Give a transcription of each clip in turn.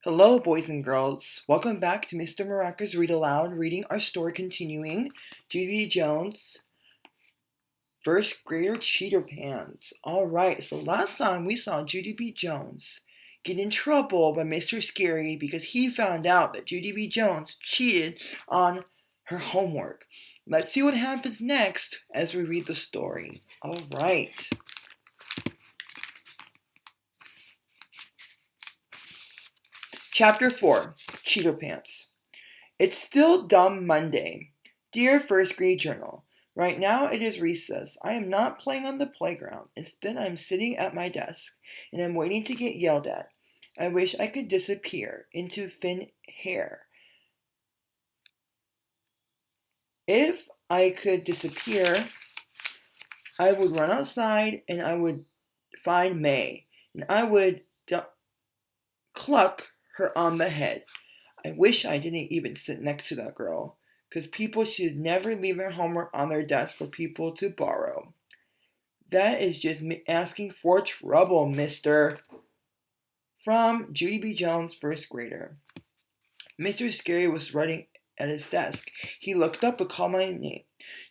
Hello, boys and girls. Welcome back to Mr. Maraca's Read Aloud, reading our story continuing. Junie Jones, first grader cheater pants. Alright, so last time we saw Judy B. Jones get in trouble by Mr. Scary because he found out that Judy B. Jones cheated on her homework. Let's see what happens next as we read the story. Alright. Chapter 4, Cheater Pants. It's still dumb Monday. Dear First Grade Journal, right now it is recess. I am not playing on the playground. Instead, I'm sitting at my desk, and I'm waiting to get yelled at. I wish I could disappear into thin air. If I could disappear, I would run outside, and I would find May, and I would cluck her on the head. I wish I didn't even sit next to that girl, because people should never leave their homework on their desk for people to borrow. That is just asking for trouble, mister. From Judy B. Jones, first grader. Mr. Scary was writing at his desk. He looked up and called my name.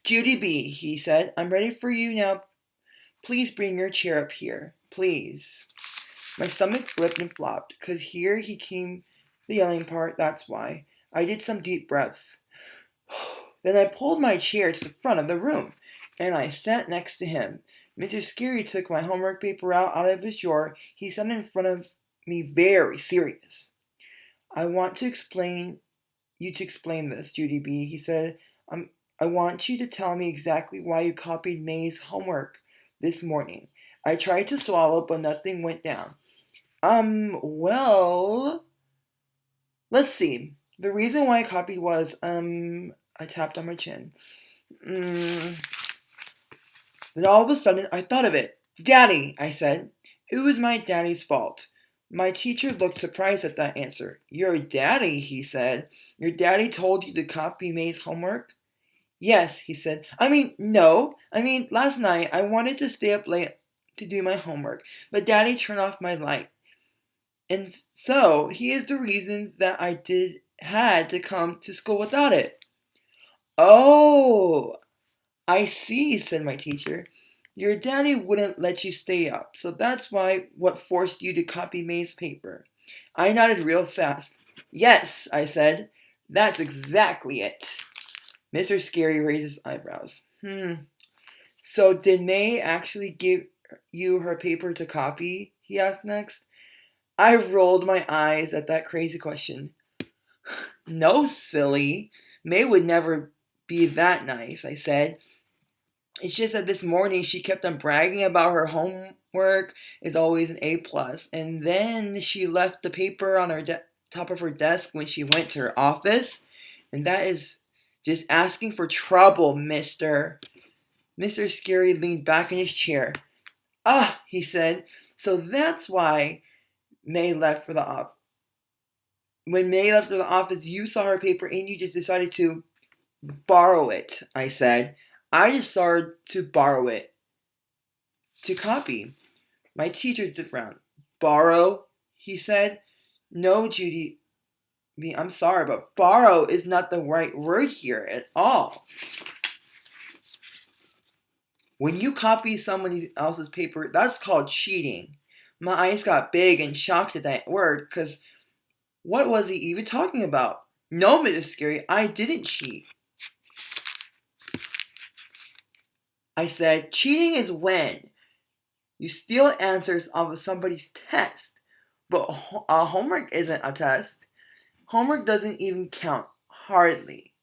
Judy B., he said, I'm ready for you now. Please bring your chair up here. Please. My stomach flipped and flopped, because here he came the yelling part, that's why. I did some deep breaths. Then I pulled my chair to the front of the room, and I sat next to him. Mr. Scary took my homework paper out of his drawer. He sat in front of me very serious. I want you to explain this, Judy B., he said. I want you to tell me exactly why you copied May's homework this morning. I tried to swallow, but nothing went down. Well, let's see. The reason why I copied was, I tapped on my chin. Then all of a sudden, I thought of it. Daddy, I said. It was my daddy's fault. My teacher looked surprised at that answer. Your daddy, he said. Your daddy told you to copy May's homework? Yes, he said. No. Last night I wanted to stay up late to do my homework, but Daddy turned off my light. And so he is the reason that I had to come to school without it. Oh, I see, said my teacher. Your daddy wouldn't let you stay up, so that's what forced you to copy May's paper. I nodded real fast. Yes, I said. That's exactly it. Mr. Scary raised his eyebrows. So did May actually give you her paper to copy? He asked next. I rolled my eyes at that crazy question. No, silly. May would never be that nice, I said. It's just that this morning she kept on bragging about her homework is always an A+, and then she left the paper on her top of her desk when she went to her office, and that is just asking for trouble, mister. Mr. Scary leaned back in his chair. Ah, he said, so that's why May left for the office. When May left for the office, you saw her paper and you just decided to borrow it, I said. I just started to borrow it to copy. My teacher did frown. Borrow, he said. No, Judy, I'm sorry, but borrow is not the right word here at all. When you copy somebody else's paper, that's called cheating. My eyes got big and shocked at that word, because what was he even talking about? No, Mrs. Scary, I didn't cheat. I said, cheating is when you steal answers off of somebody's test, but homework isn't a test. Homework doesn't even count, hardly.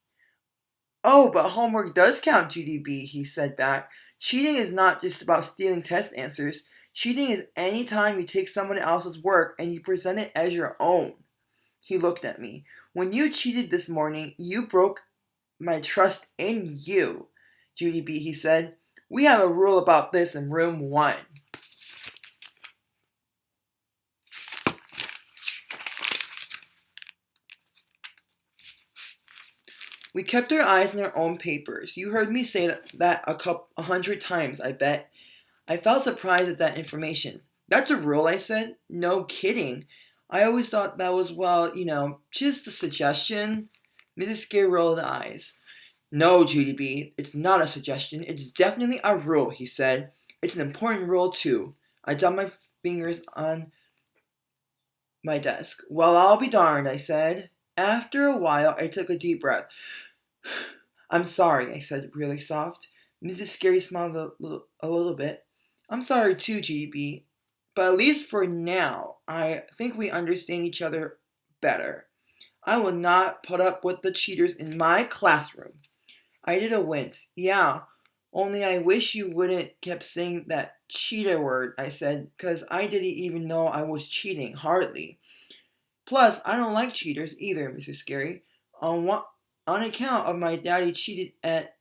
Oh, but homework does count, GDB, he said back. Cheating is not just about stealing test answers. Cheating is any time you take someone else's work and you present it as your own. He looked at me. When you cheated this morning, you broke my trust in you, Judy B., he said. We have a rule about this in room 1. We kept our eyes on our own papers. You heard me say that 100 times, I bet. I felt surprised at that information. That's a rule, I said. No kidding. I always thought that was, well, just a suggestion. Mrs. Scary rolled her eyes. No, Judy B, it's not a suggestion. It's definitely a rule, he said. It's an important rule, too. I dumped my fingers on my desk. Well, I'll be darned, I said. After a while, I took a deep breath. I'm sorry, I said really soft. Mrs. Scary smiled a little bit. I'm sorry too, GB. But at least for now, I think we understand each other better. I will not put up with the cheaters in my classroom. I did a wince. Yeah, only I wish you wouldn't kept saying that cheater word, I said, because I didn't even know I was cheating, hardly. Plus, I don't like cheaters either, Mr. Scary. On account of my daddy cheated at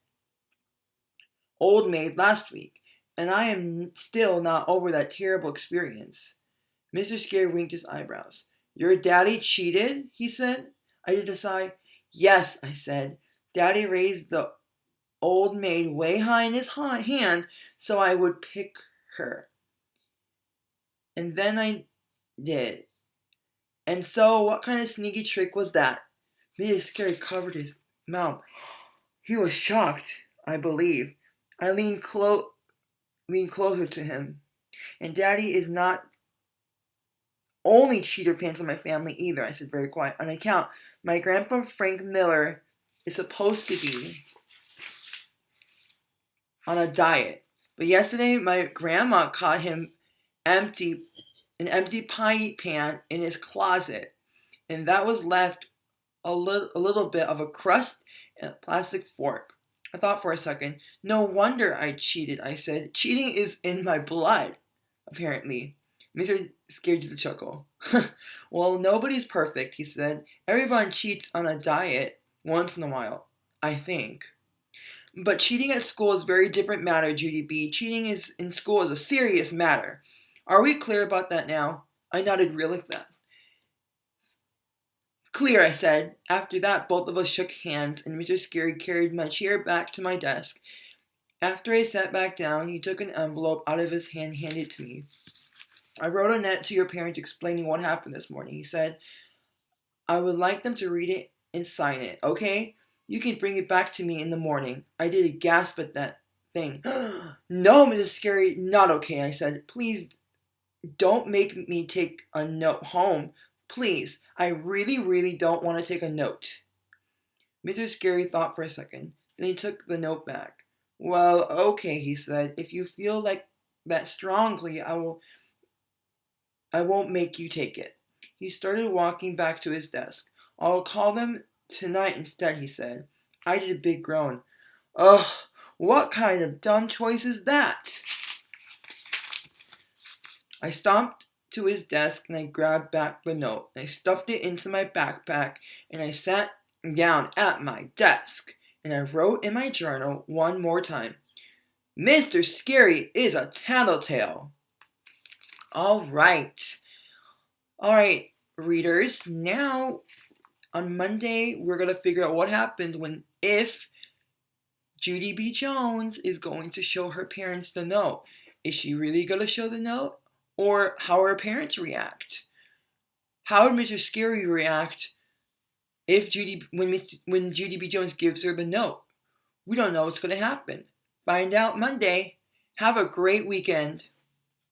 Old Maid last week, and I am still not over that terrible experience. Mr. Scary winked his eyebrows. Your daddy cheated? He said. I did a sigh. Yes, I said. Daddy raised the old maid way high in his hand so I would pick her. And then I did. And so, what kind of sneaky trick was that? Mr. Scary covered his mouth. He was shocked, I believe. I leaned closer to him. And Daddy is not only cheater pants in my family either, I said very quiet. On account, my grandpa Frank Miller is supposed to be on a diet. But yesterday, my grandma caught him an empty pie pan in his closet. And that was left a little bit of a crust and a plastic fork. I thought for a second. No wonder I cheated, I said. Cheating is in my blood, apparently. Mr. Scared did a chuckle. Well, nobody's perfect, he said. Everyone cheats on a diet once in a while, I think. But cheating at school is a very different matter, Judy B. Cheating in school is a serious matter. Are we clear about that now? I nodded really fast. Clear, I said. After that, both of us shook hands, and Mr. Scary carried my chair back to my desk. After I sat back down, he took an envelope out of his hand and handed it to me. I wrote a note to your parents explaining what happened this morning. He said, I would like them to read it and sign it, okay? You can bring it back to me in the morning. I did a gasp at that thing. No, Mrs. Scary, not okay, I said. Please don't make me take a note home. Please, I really, really don't want to take a note. Mr. Scary thought for a second. Then he took the note back. Well, okay, he said. If you feel like that strongly, I won't make you take it. He started walking back to his desk. I'll call them tonight instead, he said. I did a big groan. Ugh, what kind of dumb choice is that? I stomped to his desk and I grabbed back the note. I stuffed it into my backpack and I sat down at my desk and I wrote in my journal one more time. Mr. Scary is a tattletale. All right, readers. Now, on Monday, we're going to figure out what happens if Judy B. Jones is going to show her parents the note. Is she really going to show the note? Or how her parents react? How would Mr. Scary react if when Judy B. Jones gives her the note? We don't know what's going to happen. Find out Monday. Have a great weekend.